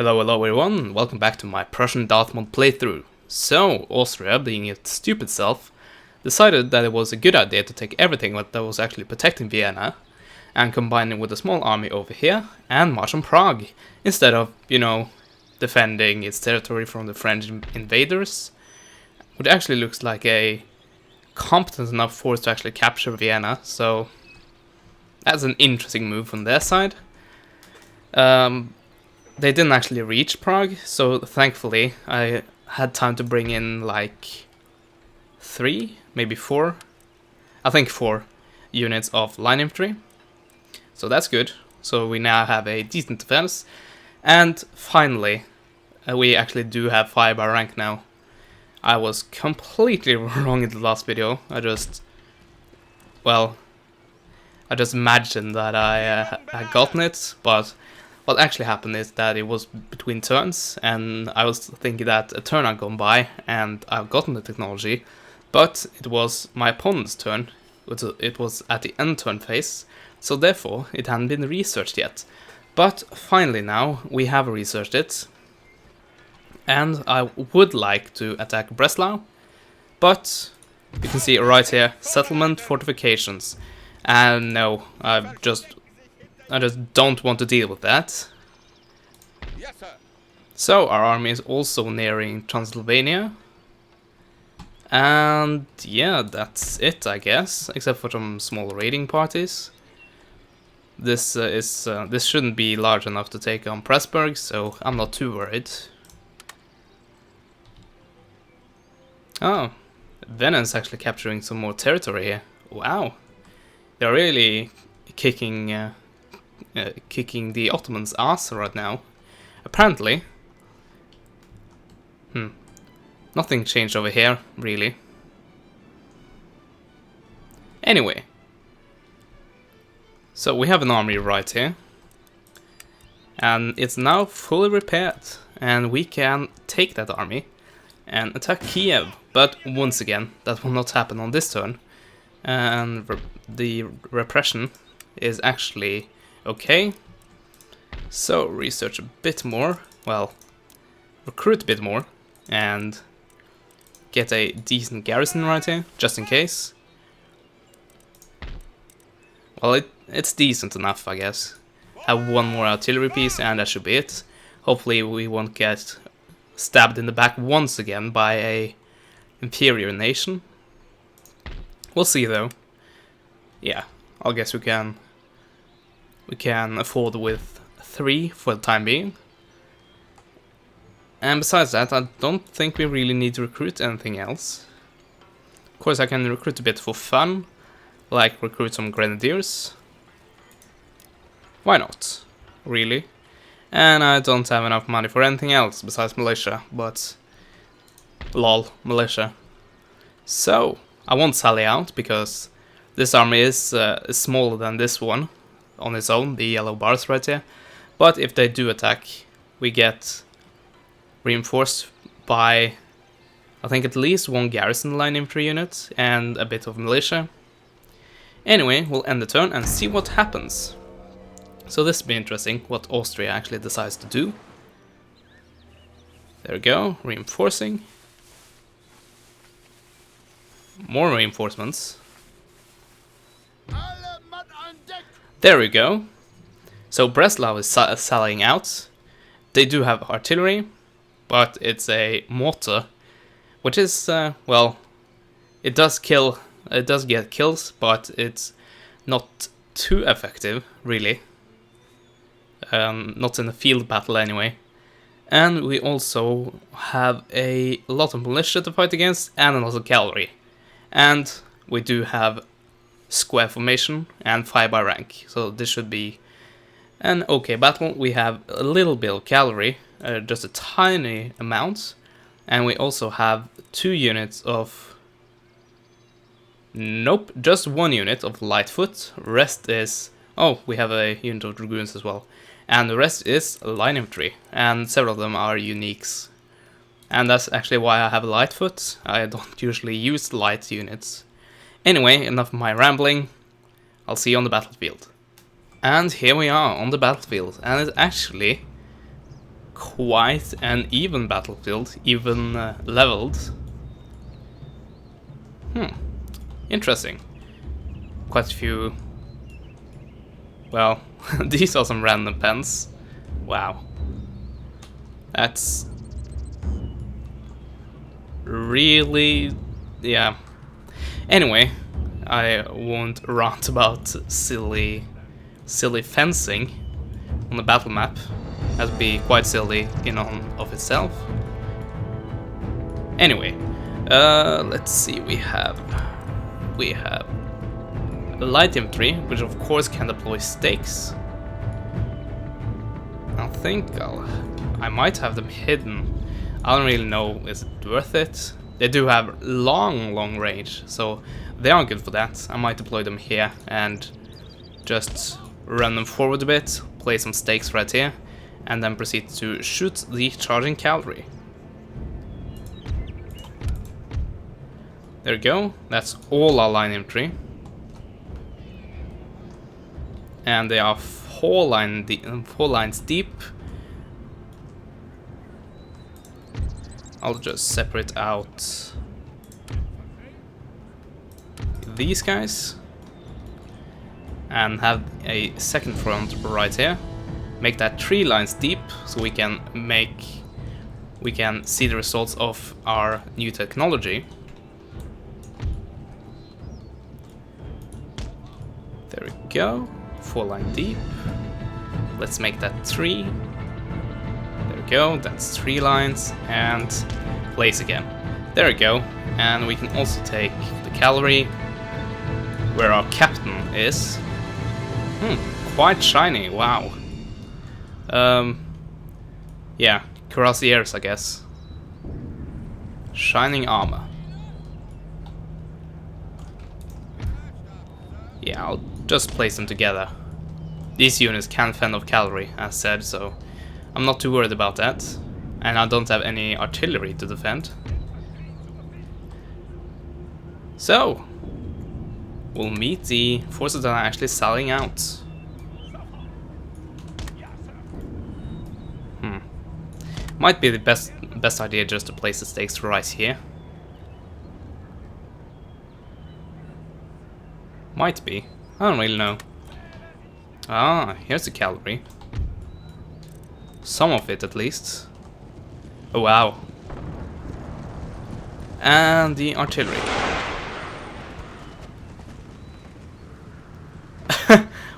Hello everyone, welcome back to my Prussian Darthmod playthrough. So, Austria, being its stupid self, decided that it was a good idea to take everything that was actually protecting Vienna and combine it with a small army over here and march on Prague, instead of, defending its territory from the French invaders, which actually looks like a competent enough force to actually capture Vienna, so that's an interesting move from their side. They didn't actually reach Prague, so thankfully I had time to bring in like 3, maybe 4, I think 4 units of line infantry. So that's good. So we now have a decent defense. And finally, we actually do have fire by rank now. I was completely wrong in the last video. I just imagined that I had gotten it, but what actually happened is that it was between turns, and I was thinking that a turn had gone by and I've gotten the technology, but it was my opponent's turn. It was at the end turn phase, so therefore it hadn't been researched yet. But finally now we have researched it, and I would like to attack Breslau, but you can see right here, settlement fortifications, and no, I just don't want to deal with that. So our army is also nearing Transylvania. And yeah, that's it, I guess, except for some small raiding parties. This shouldn't be large enough to take on Pressburg, so I'm not too worried. Oh, Vienna's actually capturing some more territory here. Wow, they're really kicking the Ottomans' ass right now. Apparently. Nothing changed over here, really. Anyway. So we have an army right here. And it's now fully repaired. And we can take that army and attack Kiev. But once again, that will not happen on this turn. And the repression is actually okay. So research a bit more. Well, recruit a bit more. And get a decent garrison right here, just in case. Well, it's decent enough, I guess. Have one more artillery piece and that should be it. Hopefully we won't get stabbed in the back once again by a inferior nation. We'll see though. Yeah, I guess we can afford with 3 for the time being. And besides that, I don't think we really need to recruit anything else. Of course, I can recruit a bit for fun, like recruit some grenadiers. Why not? Really? And I don't have enough money for anything else besides militia, but lol, militia. So, I won't sally out because this army is smaller than this one on its own, the yellow bars right here. But if they do attack, we get reinforced by, I think, at least 1 garrison line infantry unit and a bit of militia. Anyway, we'll end the turn and see what happens. So this will be interesting, what Austria actually decides to do. There we go, reinforcing. More reinforcements. There we go. So Breslau is sallying out. They do have artillery, but it's a mortar, which is, well, it does get kills, but it's not too effective, really. Not in a field battle anyway. And we also have a lot of militia to fight against, and a lot of cavalry. And we do have square formation and fire by rank, so this should be an okay battle. We have a little bit of cavalry, just a tiny amount, and we also have 2 units of, nope, just 1 unit of Lightfoot. Rest is, oh, we have a unit of dragoons as well, and the rest is line infantry, and several of them are uniques. And that's actually why I have Lightfoot. I don't usually use light units. Anyway, enough of my rambling. I'll see you on the battlefield. And here we are on the battlefield, and it's actually quite an even battlefield, even leveled. Interesting. Quite a few. Well, these are some random pens. Wow. That's really, yeah. Anyway, I won't rant about silly fencing on the battle map. That would be quite silly in and of itself. Anyway, let's see. We have light infantry, which of course can deploy stakes. I think I might have them hidden. I don't really know, is it worth it? They do have long range, so they are good for that. I might deploy them here and just run them forward a bit, place some stakes right here, and then proceed to shoot the charging cavalry. There we go, that's all our line infantry. And they are four lines deep. I'll just separate out these guys and have a second front right here. Make that 3 lines deep so we can see the results of our new technology. There we go. 4 line deep. Let's make that 3. There we go. That's 3 lines and place again. There we go. And we can also take the cavalry where our captain is. Quite shiny. Wow. Yeah, cuirassiers, I guess. Shining armor. Yeah, I'll just place them together. These units can fend off cavalry, as said, so I'm not too worried about that. And I don't have any artillery to defend. So, we'll meet the forces that are actually selling out. Might be the best idea just to place the stakes right here. Might be. I don't really know. Ah, here's the cavalry. Some of it, at least. Oh, wow. And the artillery.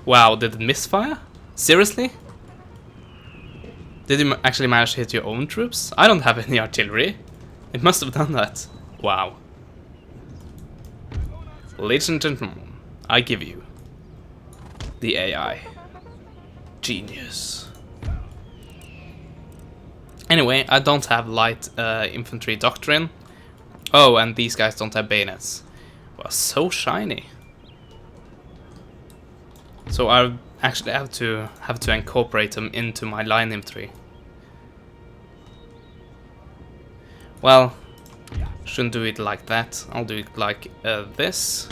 Wow, did it misfire? Seriously? Did you actually manage to hit your own troops? I don't have any artillery. It must have done that. Wow. Ladies and gentlemen, I give you the AI. Genius. Anyway, I don't have light infantry doctrine. Oh, and these guys don't have bayonets. Well, so shiny. So I actually have to incorporate them into my line infantry. Well, shouldn't do it like that. I'll do it like this.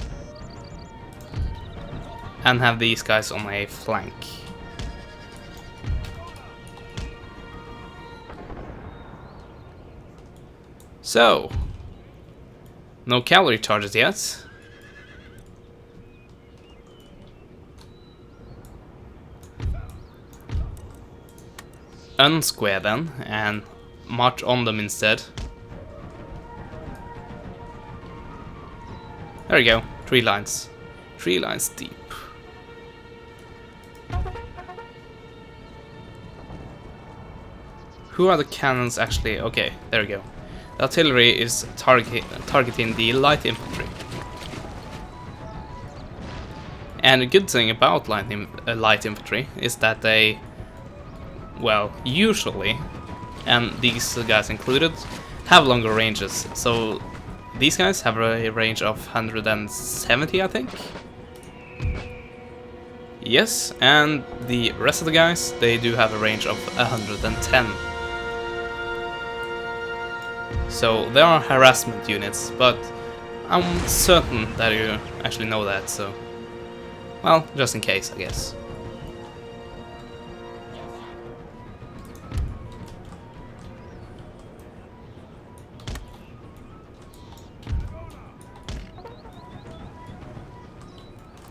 And have these guys on a flank. So, no cavalry charges yet. Unsquare then, and march on them instead. There we go, 3 lines. 3 lines deep. Who are the cannons actually? Okay, there we go. The artillery is targeting the light infantry. And a good thing about light infantry is that they, well, usually, and these guys included, have longer ranges. So these guys have a range of 170, I think. Yes, and the rest of the guys, they do have a range of 110. So they are harassment units, but I'm certain that you actually know that, so... Well, just in case, I guess.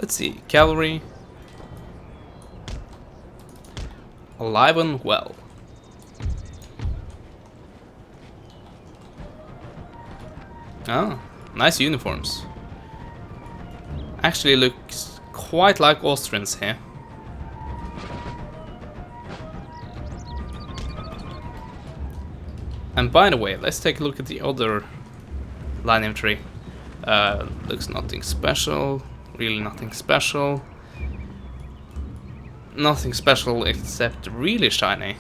Let's see, cavalry. Alive and well. Ah, nice uniforms. Actually looks quite like Austrians here. And by the way, let's take a look at the other line infantry. Looks nothing special, really nothing special. Nothing special except really shiny.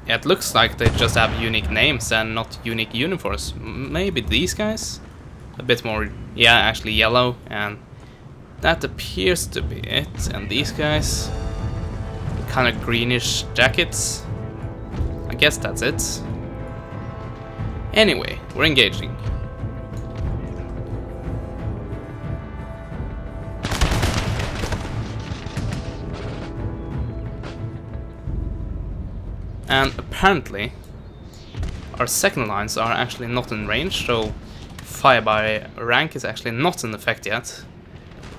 Yeah, it looks like they just have unique names and not unique uniforms. Maybe these guys? A bit more, yeah, actually yellow, and that appears to be it. And these guys, kind of greenish jackets. I guess that's it. Anyway, we're engaging. And apparently, our second lines are actually not in range, so fire by rank is actually not in effect yet.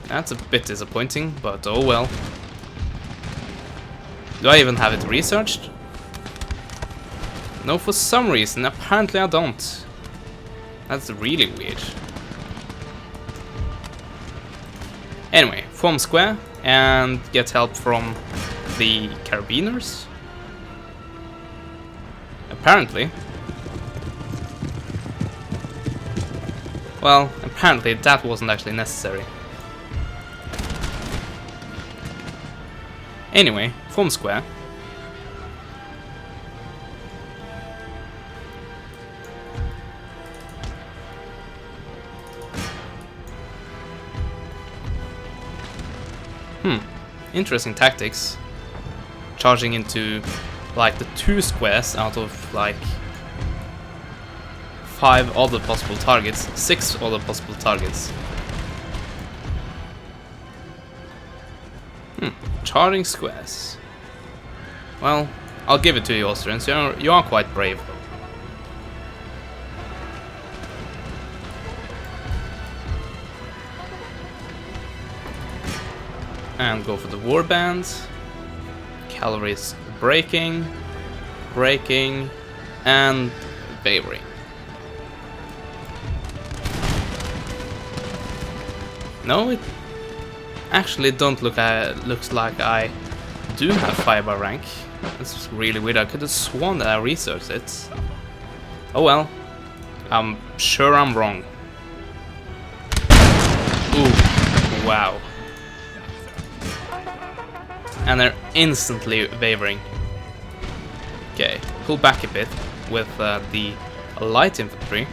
That's a bit disappointing, but oh well. Do I even have it researched? No, for some reason, apparently I don't. That's really weird. Anyway, form square and get help from the carabiners. Apparently. Well, apparently that wasn't actually necessary. Anyway, form square. Interesting tactics. Charging into like the 2 squares out of like 5 other possible targets, 6 other possible targets. Charging squares. Well, I'll give it to you, Austrians. You are quite brave. And go for the warband. Cavalry is breaking, and wavering. No, it actually don't looks like I do have fire by rank. That's really weird. I could have sworn that I researched it. Oh well. I'm sure I'm wrong. Ooh, wow. And they're instantly wavering. Okay, pull back a bit with the light infantry.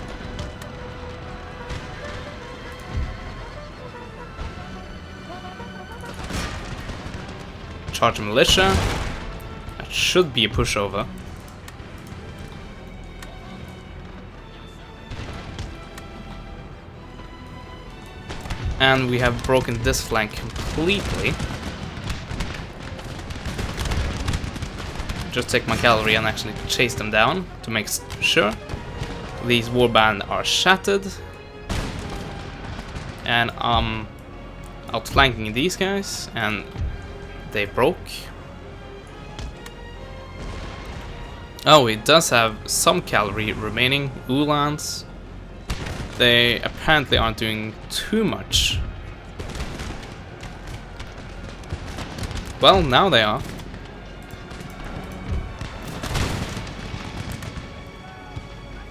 Charge militia. That should be a pushover. And we have broken this flank completely. Just take my cavalry and actually chase them down to make sure. These warband are shattered. And I'm outflanking these guys, and they broke. Oh, it does have some cavalry remaining, Uhlans. They apparently aren't doing too much. Well, now they are.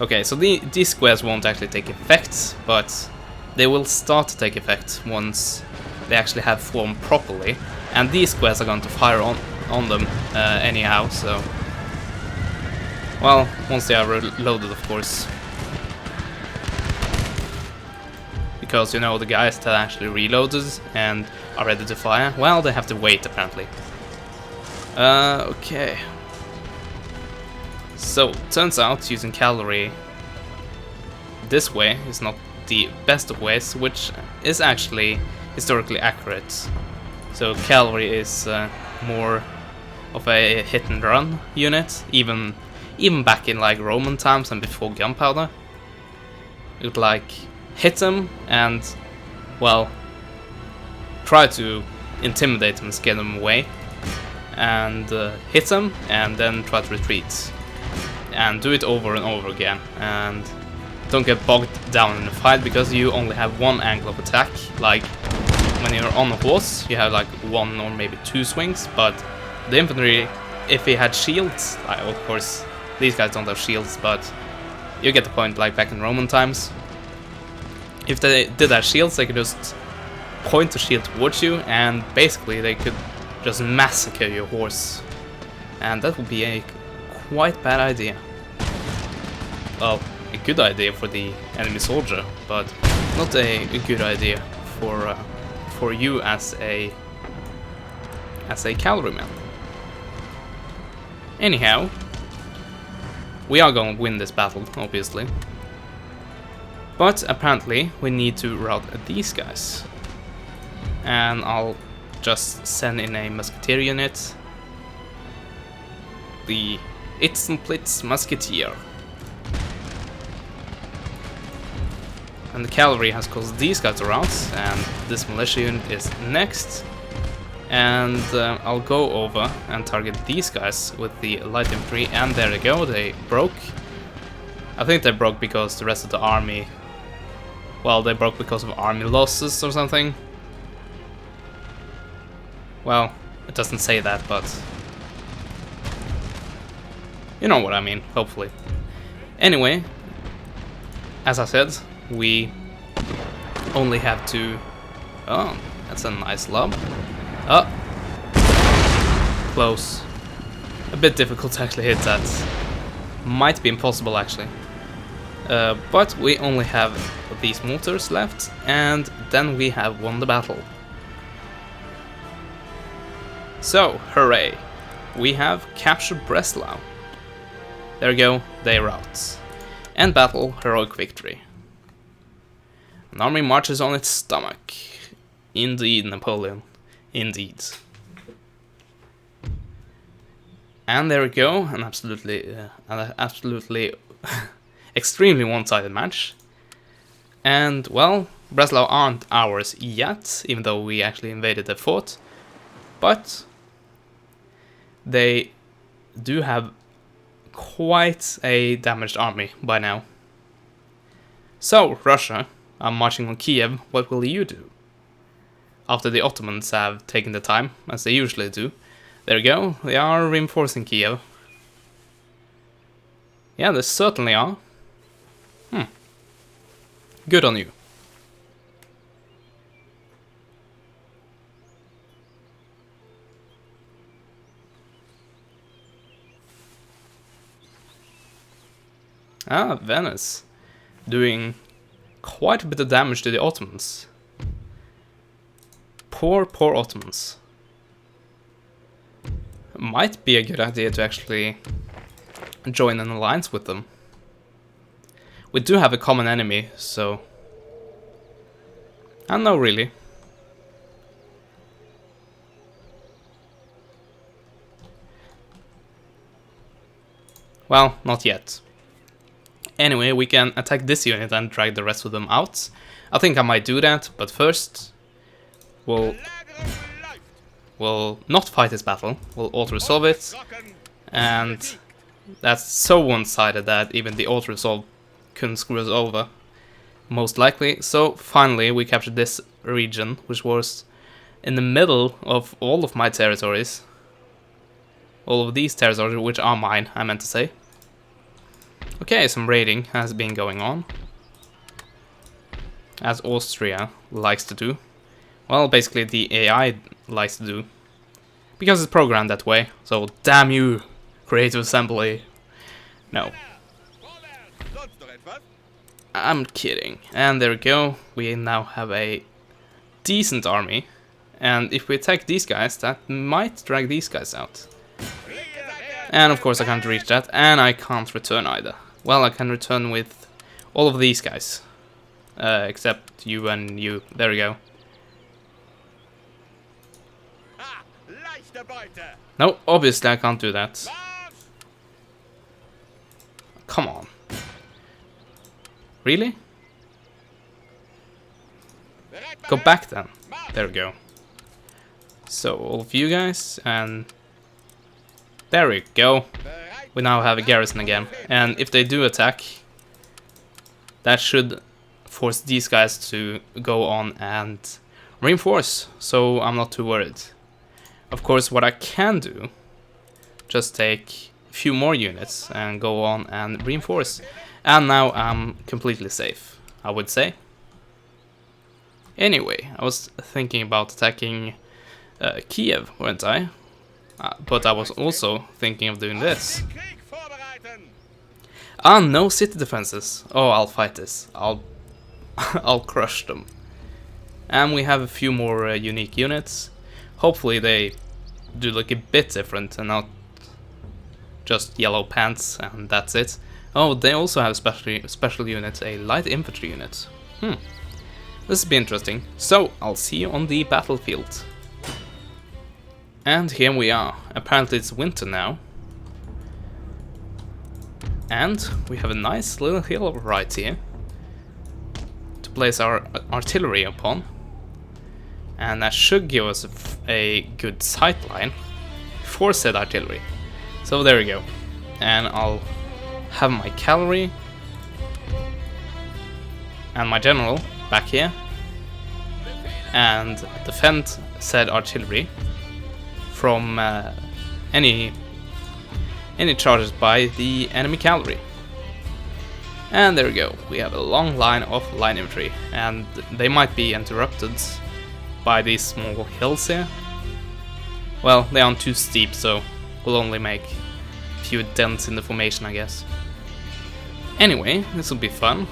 Okay, so these squares won't actually take effect, but they will start to take effect once they actually have formed properly. And these squares are going to fire on them anyhow, so... Well, once they are reloaded, of course. Because, you know, the guys that actually reloaded and are ready to fire, well, they have to wait, apparently. Okay. So, turns out using cavalry this way is not the best of ways, which is actually historically accurate. So cavalry is more of a hit and run unit, even back in like Roman times and before gunpowder. It would like hit them and, well, try to intimidate them and scare them away, and hit them, and then try to retreat. And do it over and over again, and don't get bogged down in the fight, because you only have one angle of attack. Like, when you're on a horse, you have like 1 or maybe 2 swings, but the infantry, if he had shields, of course, these guys don't have shields, but you get the point, like back in Roman times. If they did have shields, they could just point the shield towards you, and basically they could just massacre your horse. And that would be a quite bad idea. Well, a good idea for the enemy soldier, but not a good idea for you as a cavalryman. Anyhow, we are going to win this battle, obviously. But apparently we need to rout these guys. And I'll just send in a musketeer unit. The Itzenplitz Musketeer. And the cavalry has caused these guys to rout, and this militia unit is next. And I'll go over and target these guys with the light infantry, and there they go, they broke. I think they broke because the rest of the army, well, they broke because of army losses or something. Well, it doesn't say that, but you know what I mean, hopefully. Anyway, as I said, we only have to... Oh, that's a nice lob. Oh, close. A bit difficult to actually hit that. Might be impossible, actually. But we only have these mortars left, and then we have won the battle. So, hooray! We have captured Breslau. There we go, they rout. End battle, heroic victory. An army marches on its stomach. Indeed, Napoleon. Indeed. And there we go, an absolutely extremely one-sided match. And, well, Breslau aren't ours yet, even though we actually invaded the fort. But they do have quite a damaged army by now. So, Russia are marching on Kiev, what will you do? After the Ottomans have taken the time, as they usually do. There we go, they are reinforcing Kiev. Yeah, they certainly are. Good on you. Ah, Venice. Doing quite a bit of damage to the Ottomans. Poor Ottomans. Might be a good idea to actually join an alliance with them. We do have a common enemy, so... I don't know, really. Well, not yet. Anyway, we can attack this unit and drag the rest of them out. I think I might do that, but first... We'll not fight this battle. We'll auto-resolve it. And that's so one-sided that even the auto-resolve couldn't screw us over. Most likely. So, finally, we captured this region, which was in the middle of all of my territories. All of these territories, which are mine, I meant to say. Okay, some raiding has been going on. As Austria likes to do. Well, basically the AI likes to do. Because it's programmed that way. So, damn you, Creative Assembly. No. I'm kidding. And there we go. We now have a decent army. And if we attack these guys, that might drag these guys out. And of course I can't reach that. And I can't return either. Well, I can return with all of these guys. Except you and you. There we go. No, obviously I can't do that. Come on. Really? Go back then. There we go. So, all of you guys, and there we go. We now have a garrison again, and if they do attack, that should force these guys to go on and reinforce, so I'm not too worried. Of course, what I can do, just take a few more units and go on and reinforce, and now I'm completely safe, I would say. Anyway, I was thinking about attacking Kiev, weren't I? But I was also thinking of doing this. Ah, no city defenses. Oh, I'll fight this. I'll crush them. And we have a few more unique units. Hopefully they do look a bit different and not just yellow pants and that's it. Oh, they also have special units, a light infantry unit. This will be interesting. So, I'll see you on the battlefield. And here we are. Apparently it's winter now. And we have a nice little hill right here to place our artillery upon. And that should give us a good sight line for said artillery. So there we go. And I'll have my cavalry and my general back here and defend said artillery from any charges by the enemy cavalry. And there we go, we have a long line of line infantry, and they might be interrupted by these small hills here. Well, they aren't too steep, so we'll only make a few dents in the formation, I guess. Anyway, this will be fun.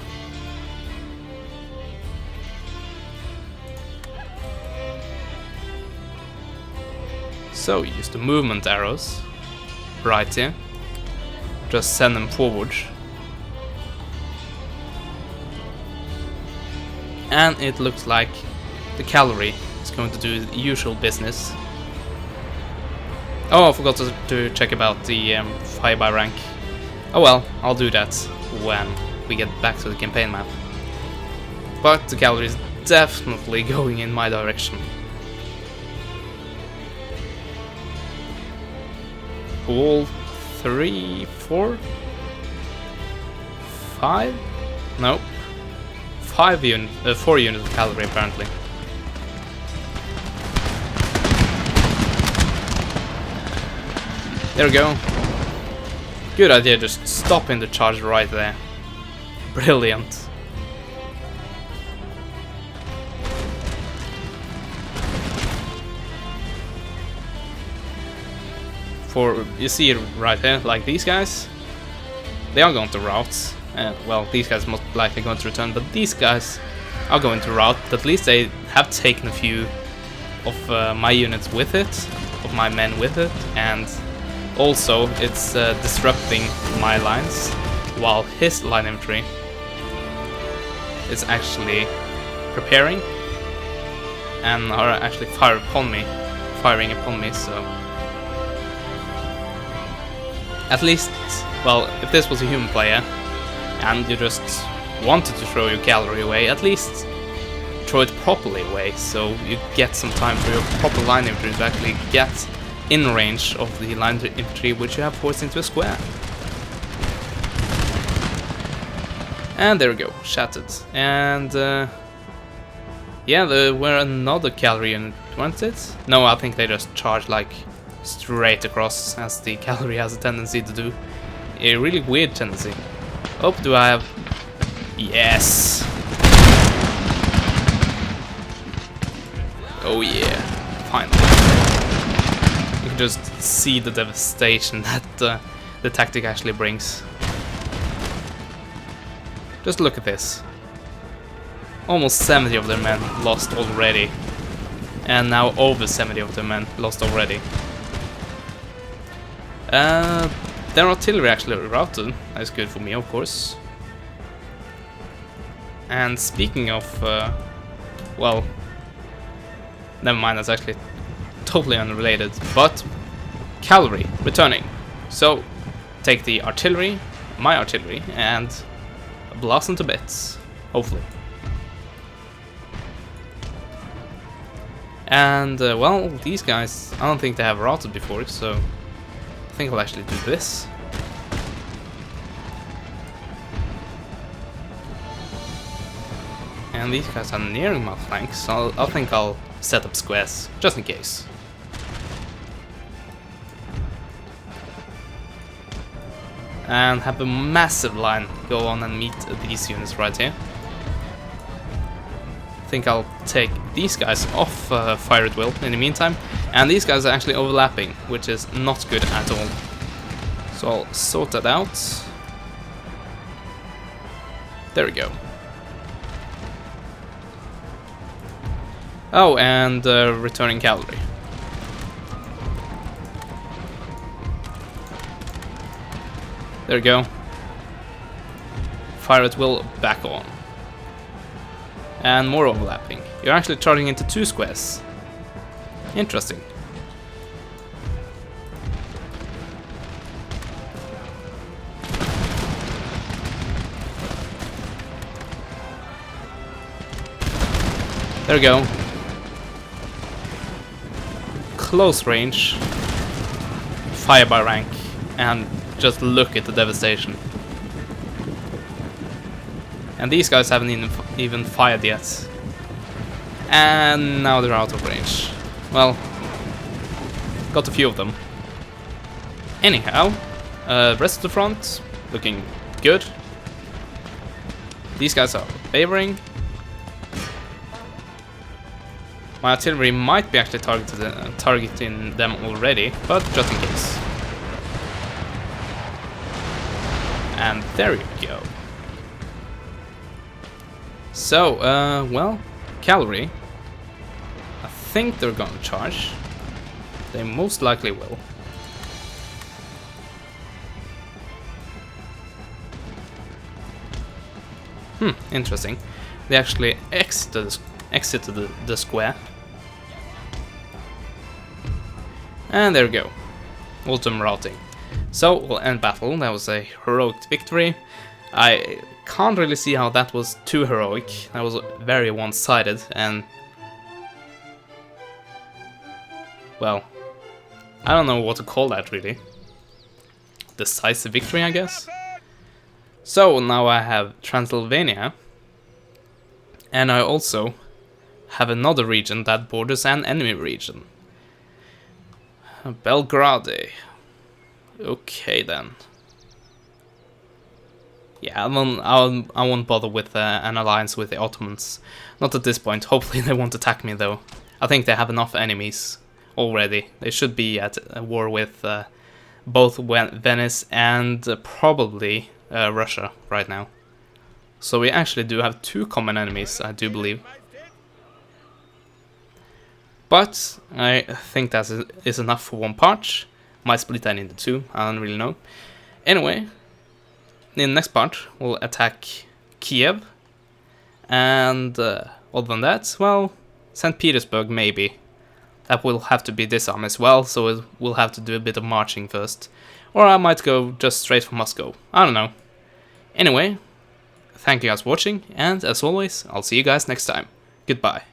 So, use the movement arrows right here. Just send them forward. And it looks like the cavalry is going to do the usual business. Oh, I forgot to check about the fire by rank. Oh well, I'll do that when we get back to the campaign map. But the cavalry is definitely going in my direction. All 3, 4, 5? No. 4 units of cavalry apparently. There we go. Good idea, just stopping the charge right there. Brilliant. For, you see it right here, like these guys, they are going to rout. Well, these guys most likely going to return, but these guys are going to rout. At least they have taken a few of my units with it, of my men with it, and also it's disrupting my lines, while his line infantry is actually preparing and are actually firing upon me, so at least, well, if this was a human player and you just wanted to throw your cavalry away, at least throw it properly away, so you get some time for your proper line infantry to actually get in range of the line infantry which you have forced into a square. And there we go, shattered. And yeah, there were another cavalry unit, weren't it? No, I think they just charged like straight across, as the cavalry has a tendency to do. A really weird tendency. Oh, do I have... Yes! Oh yeah, finally. You can just see the devastation that the tactic actually brings. Just look at this. Almost 70 of their men lost already. And now over 70 of their men lost already. Their artillery actually routed. That's good for me, of course. And speaking of, well, never mind, that's actually totally unrelated. But cavalry returning. So take the artillery, my artillery, and blast them to bits, hopefully. And, well, these guys, I don't think they have routed before, so I think I'll actually do this. And these guys are nearing my flanks, so I think I'll set up squares, just in case. And have a massive line go on and meet these units right here. I think I'll take these guys off fire at will in the meantime. And these guys are actually overlapping, which is not good at all. So I'll sort that out. There we go. Oh, and returning cavalry. There we go. Fire at will back on. And more overlapping. You're actually charging into 2 squares. Interesting. There we go. Close range. Fire by rank. And just look at the devastation. And these guys haven't even fired yet. And now they're out of range. Well, got a few of them. Anyhow, rest of the front looking good. These guys are favoring. My artillery might be actually targeting them already, but just in case. And there you go. So, well, cavalry. I think they're gonna charge. They most likely will. Interesting. They actually exited the square. And there we go. Ultimate routing. So, we'll end battle. That was a heroic victory. I can't really see how that was too heroic. That was very one-sided and... well, I don't know what to call that really. Decisive victory, I guess? So, now I have Transylvania. And I also have another region that borders an enemy region. Belgrade. Okay then. Yeah, I won't bother with an alliance with the Ottomans. Not at this point. Hopefully they won't attack me though. I think they have enough enemies already. They should be at a war with both Venice and probably Russia right now. So we actually do have 2 common enemies, I do believe. But I think that is enough for one part. Might split that into 2, I don't really know. Anyway, in the next part we'll attack Kiev. And other than that, well, St. Petersburg maybe. That will have to be disarmed as well, so we'll have to do a bit of marching first. Or I might go just straight for Moscow, I don't know. Anyway, thank you guys for watching, and as always, I'll see you guys next time. Goodbye.